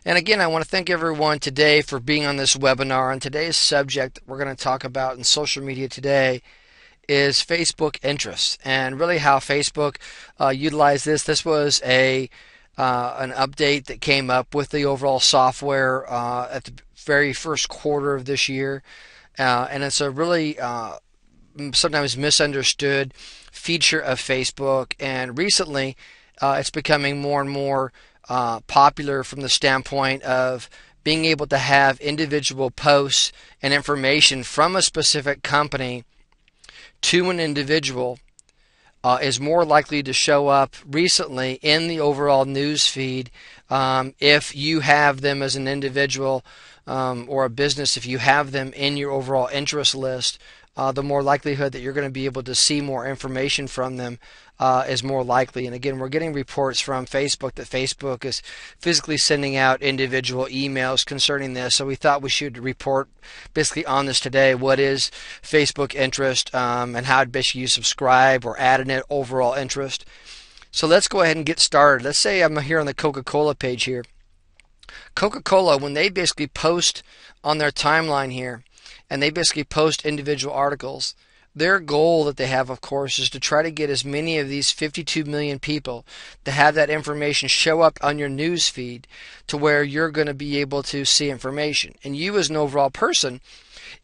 And again, I want to thank everyone today for being on this webinar. And today's subject that we're going to talk about in social media today is Facebook interests, and really how Facebook utilized this. This was an update that came up with the overall software at the very first quarter of this year. And it's a really sometimes misunderstood feature of Facebook. And recently, it's becoming more and more popular from the standpoint of being able to have individual posts and information from a specific company to an individual is more likely to show up recently in the overall news feed if you have them as an individual or a business. If you have them in your overall interest list, the more likelihood that you're going to be able to see more information from them is more likely. And again, we're getting reports from Facebook that Facebook is physically sending out individual emails concerning this. So we thought we should report basically on this today. What is Facebook interest and how basically you subscribe or add an overall interest. So let's go ahead and get started. Let's say I'm here on the Coca-Cola page here. Coca-Cola, when they basically post on their timeline here, and they basically post individual articles, their goal that they have, of course, is to try to get as many of these 52 million people to have that information show up on your news feed to where you're going to be able to see information. And you as an overall person,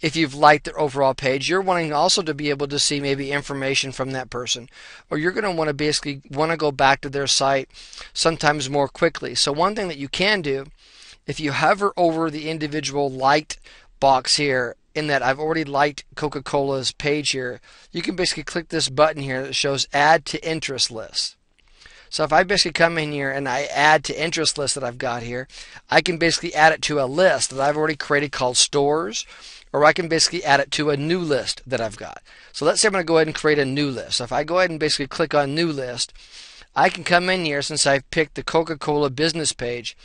if you've liked their overall page, you're wanting also to be able to see maybe information from that person. Or you're going to want to basically go back to their site sometimes more quickly. So one thing that you can do, if you hover over the individual liked box here, in that I've already liked Coca-Cola's page here, you can basically click this button here that shows add to interest list. So if I basically come in here and I add to interest list that I've got here, I can basically add it to a list that I've already created called stores, or I can basically add it to a new list that I've got. So let's say I'm going to go ahead and create a new list. So if I go ahead and basically click on new list, I can come in here, since I've picked the Coca-Cola business page,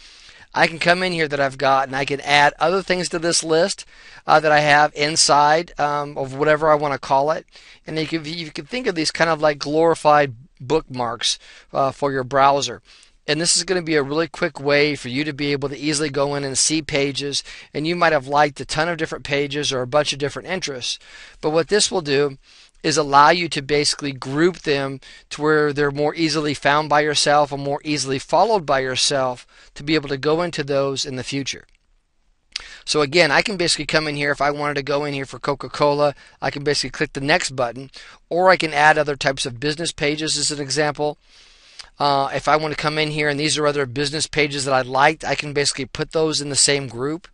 I can come in here that I've got and I can add other things to this list that I have inside of whatever I want to call it. And you can think of these kind of like glorified bookmarks for your browser. And this is going to be a really quick way for you to be able to easily go in and see pages. And you might have liked a ton of different pages or a bunch of different interests. But what this will do is allow you to basically group them to where they're more easily found by yourself or more easily followed by yourself to be able to go into those in the future. So again, I can basically come in here. If I wanted to go in here for Coca-Cola, I can basically click the next button, or I can add other types of business pages as an example. If I want to come in here and these are other business pages that I liked, I can basically put those in the same group.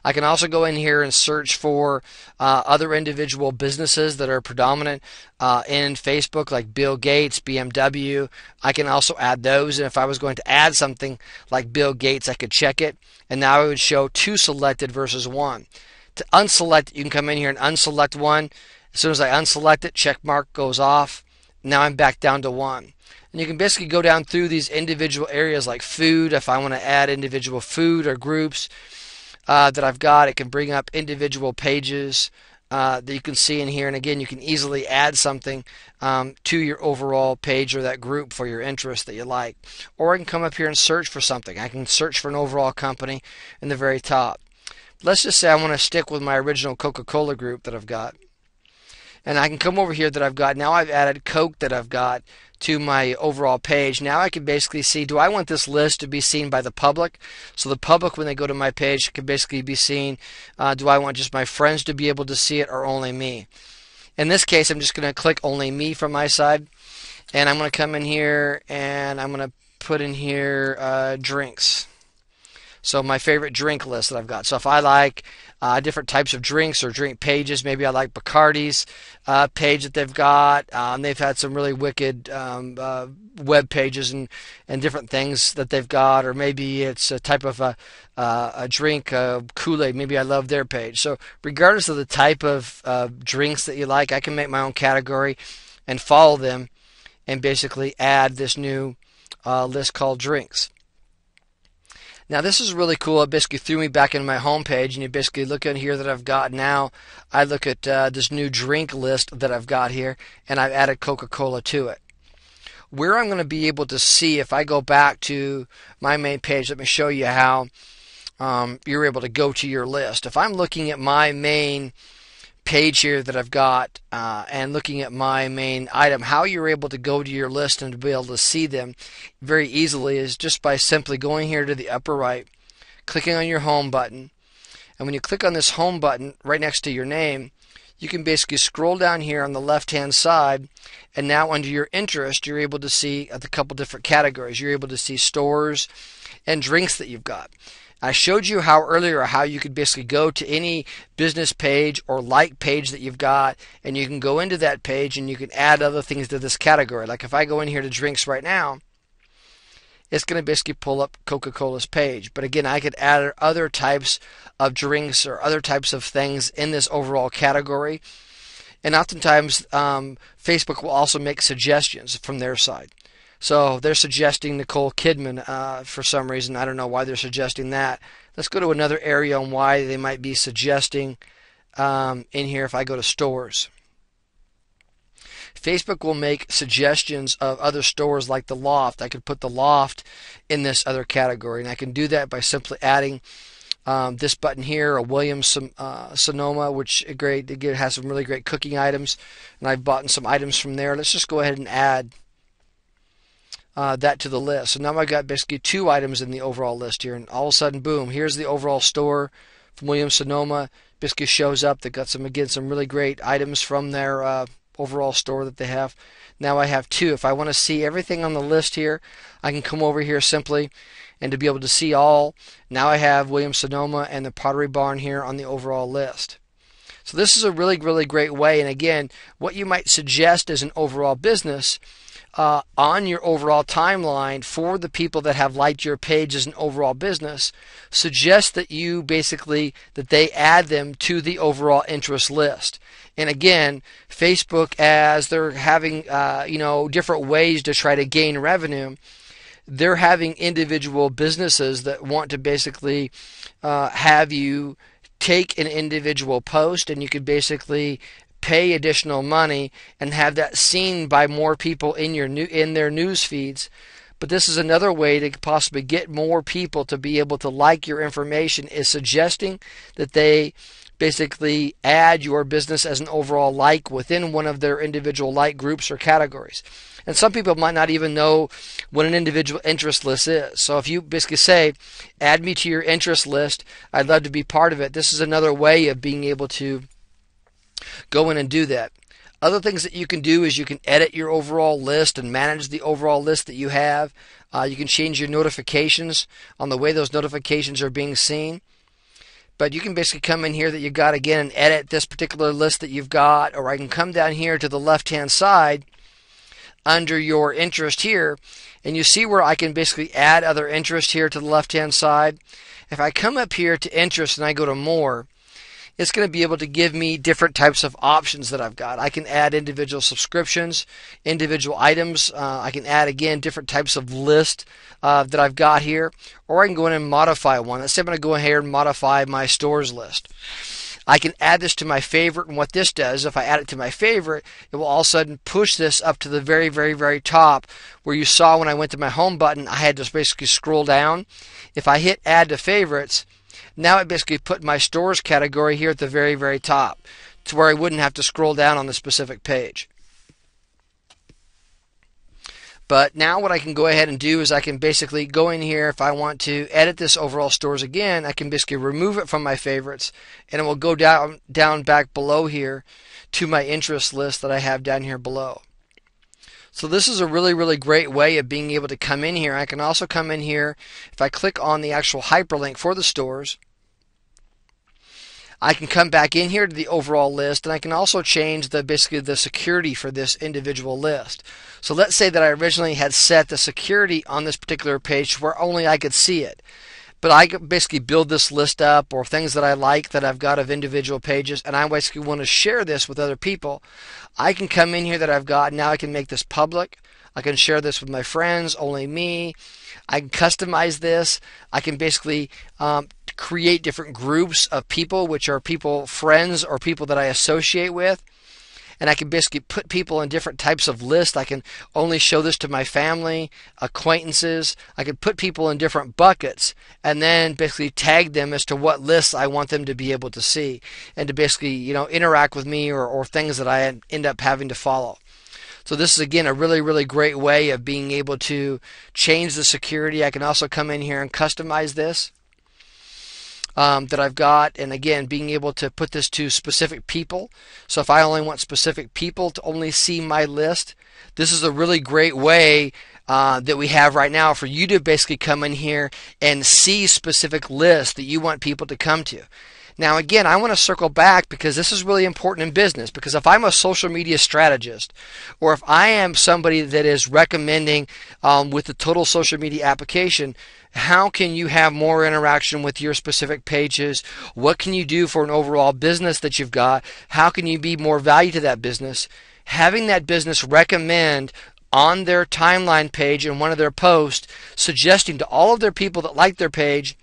I can also go in here and search for other individual businesses that are predominant in Facebook, like Bill Gates, BMW. I can also add those, and if I was going to add something like Bill Gates, I could check it, and now it would show 2 selected versus 1. To unselect, you can come in here and unselect one. As soon as I unselect it, check mark goes off. Now I'm back down to 1. And you can basically go down through these individual areas like food. If I want to add individual food or groups that I've got, it can bring up individual pages that you can see in here. And again, you can easily add something to your overall page or that group for your interest that you like. Or I can come up here and search for something. I can search for an overall company in the very top. Let's just say I want to stick with my original Coca-Cola group that I've got. And I can come over here that I've got. Now I've added Coke that I've got to my overall page. Now I can basically see, do I want this list to be seen by the public? So the public, when they go to my page, can basically be seen. Do I want just my friends to be able to see it, or only me? In this case, I'm just going to click only me from my side. And I'm going to come in here and I'm going to put in here drinks. So my favorite drink list that I've got. So if I like different types of drinks or drink pages, maybe I like Bacardi's page that they've got. They've had some really wicked web pages and different things that they've got. Or maybe it's a type of a drink, Kool-Aid. Maybe I love their page. So regardless of the type of drinks that you like, I can make my own category and follow them and basically add this new list called drinks. Now this is really cool. It basically threw me back into my home page, and you basically look at here that I've got now. I look at this new drink list that I've got here, and I've added Coca-Cola to it. Where I'm going to be able to see, if I go back to my main page, let me show you how you're able to go to your list. If I'm looking at my main page here that I've got and looking at my main item, how you're able to go to your list and to be able to see them very easily is just by simply going here to the upper right, clicking on your home button, and when you click on this home button right next to your name, you can basically scroll down here on the left hand side, and now under your interest you're able to see a couple different categories. You're able to see stores and drinks that you've got. I showed you earlier how you could basically go to any business page or like page that you've got, and you can go into that page and you can add other things to this category. Like if I go in here to drinks right now, it's going to basically pull up Coca-Cola's page. But again, I could add other types of drinks or other types of things in this overall category. And oftentimes, Facebook will also make suggestions from their side. So they're suggesting Nicole Kidman for some reason. I don't know why they're suggesting that. Let's go to another area on why they might be suggesting in here. If I go to stores, Facebook will make suggestions of other stores like the Loft. I could put the Loft in this other category, and I can do that by simply adding this button here, a Williams Sonoma, which has some really great cooking items, and I've bought some items from there. Let's just go ahead and add that to the list. So now I've got basically 2 items in the overall list here, and all of a sudden, boom, here's the overall store from Williams Sonoma. Basically shows up. They've got some really great items from their overall store that they have. Now I have 2. If I want to see everything on the list here, I can come over here simply, and to be able to see all, now I have Williams Sonoma and the Pottery Barn here on the overall list. So this is a really, really great way. And again, what you might suggest as an overall business on your overall timeline for the people that have liked your page as an overall business, suggest that they add them to the overall interest list. And again, Facebook, as they're having different ways to try to gain revenue, they're having individual businesses that want to basically have you take an individual post, and you could basically pay additional money and have that seen by more people in their news feeds. But this is another way to possibly get more people to be able to like your information, is suggesting that they basically add your business as an overall like within one of their individual like groups or categories. And some people might not even know what an individual interest list is. So if you basically say, add me to your interest list, I'd love to be part of it. This is another way of being able to go in and do that. Other things that you can do is you can edit your overall list and manage the overall list that you have. You can change your notifications on the way those notifications are being seen. But you can basically come in here that you've got again and edit this particular list that you've got, or I can come down here to the left hand side under your interest here, and you see where I can basically add other interest here to the left hand side. If I come up here to interest and I go to more, it's going to be able to give me different types of options that I've got. I can add individual subscriptions, individual items. I can add, again, different types of list that I've got here. Or I can go in and modify one. Let's say I'm going to go ahead and modify my stores list. I can add this to my favorite, and what this does, if I add it to my favorite, it will all of a sudden push this up to the very, very, very top, where you saw when I went to my home button, I had to basically scroll down. If I hit add to favorites, now it basically put my stores category here at the very, very top, to where I wouldn't have to scroll down on the specific page. But now what I can go ahead and do is I can basically go in here. If I want to edit this overall stores again, I can basically remove it from my favorites, and it will go down back below here to my interest list that I have down here below. So this is a really, really great way of being able to come in here. I can also come in here, if I click on the actual hyperlink for the stores, I can come back in here to the overall list, and I can also change basically the security for this individual list. So let's say that I originally had set the security on this particular page where only I could see it. But I could basically build this list up, or things that I like that I've got of individual pages, and I basically want to share this with other people. I can come in here that I've got, now I can make this public. I can share this with my friends, only me. I can customize this. I can basically create different groups of people, which are friends or people that I associate with. and I can basically put people in different types of lists. I can only show this to my family, acquaintances. I can put people in different buckets and then basically tag them as to what lists I want them to be able to see and to basically, interact with me or things that I end up having to follow. So this is, again, a really, really great way of being able to change the security. I can also come in here and customize this that I've got, and again, being able to put this to specific people. So if I only want specific people to only see my list, this is a really great way that we have right now for you to basically come in here and see specific lists that you want people to come to. Now again, I want to circle back because this is really important in business, because if I'm a social media strategist, or if I am somebody that is recommending with the total social media application, how can you have more interaction with your specific pages? What can you do for an overall business that you've got? How can you be more value to that business? Having that business recommend on their timeline page in one of their posts, suggesting to all of their people that like their page,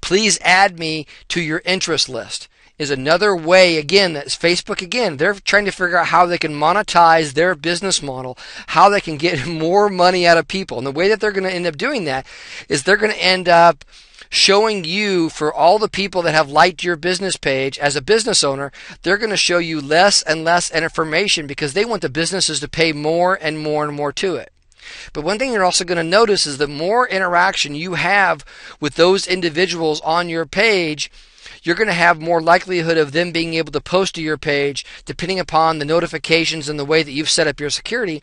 please add me to your interest list, is another way, again, that Facebook, again, they're trying to figure out how they can monetize their business model, how they can get more money out of people. And the way that they're going to end up doing that is they're going to end up showing you, for all the people that have liked your business page as a business owner, they're going to show you less and less information because they want the businesses to pay more and more and more to it. But one thing you're also going to notice is the more interaction you have with those individuals on your page, you're going to have more likelihood of them being able to post to your page, depending upon the notifications and the way that you've set up your security.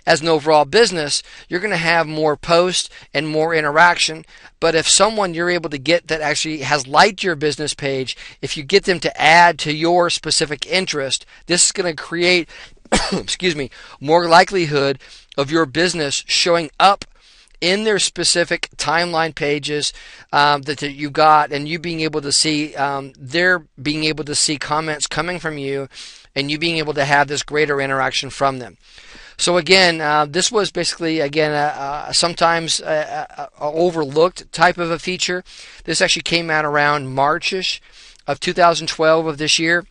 As an overall business, you're going to have more posts and more interaction. But if someone you're able to get that actually has liked your business page, if you get them to add to your specific interest, this is going to create more likelihood of your business showing up in their specific timeline pages that you got, and you being able to see, they're being able to see comments coming from you, and you being able to have this greater interaction from them. So again, this was basically, again, sometimes overlooked type of a feature. This actually came out around March-ish of 2012 of this year.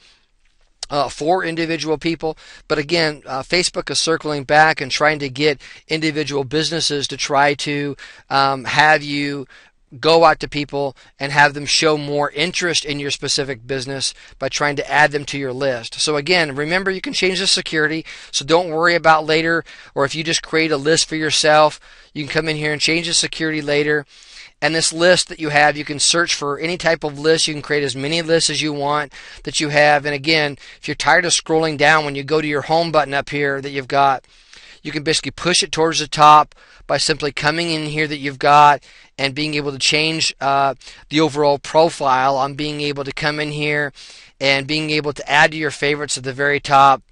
For individual people. But again, Facebook is circling back and trying to get individual businesses to try to have you go out to people and have them show more interest in your specific business by trying to add them to your list. So again, remember, you can change the security, so don't worry about later, or if you just create a list for yourself, you can come in here and change the security later. And this list that you have, you can search for any type of list. You can create as many lists as you want that you have. And again, if you're tired of scrolling down, when you go to your home button up here that you've got, you can basically push it towards the top by simply coming in here that you've got and being able to change the overall profile on being able to come in here and being able to add to your favorites at the very top.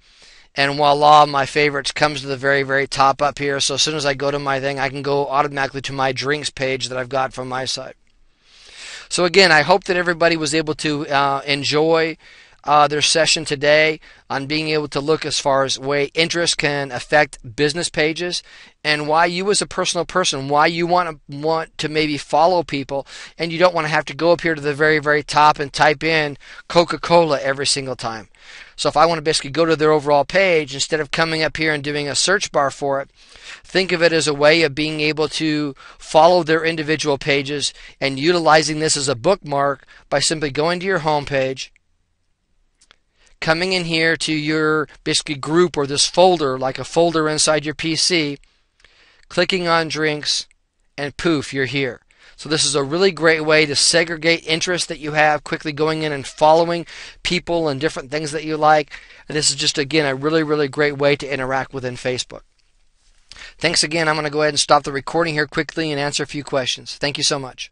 And voila, my favorites comes to the very, very top up here. So as soon as I go to my thing, I can go automatically to my drinks page that I've got from my site. So again, I hope that everybody was able to enjoy their session today on being able to look as far as way interest can affect business pages, and why you as a personal person, why you want to maybe follow people, and you don't want to have to go up here to the very, very top and type in Coca-Cola every single time. So if I want to basically go to their overall page, instead of coming up here and doing a search bar for it, think of it as a way of being able to follow their individual pages and utilizing this as a bookmark by simply going to your home page, coming in here to your basically group or this folder, like a folder inside your PC, clicking on drinks, and poof, you're here. So this is a really great way to segregate interests that you have, quickly going in and following people and different things that you like. And this is just, again, a really, really great way to interact within Facebook. Thanks again. I'm going to go ahead and stop the recording here quickly and answer a few questions. Thank you so much.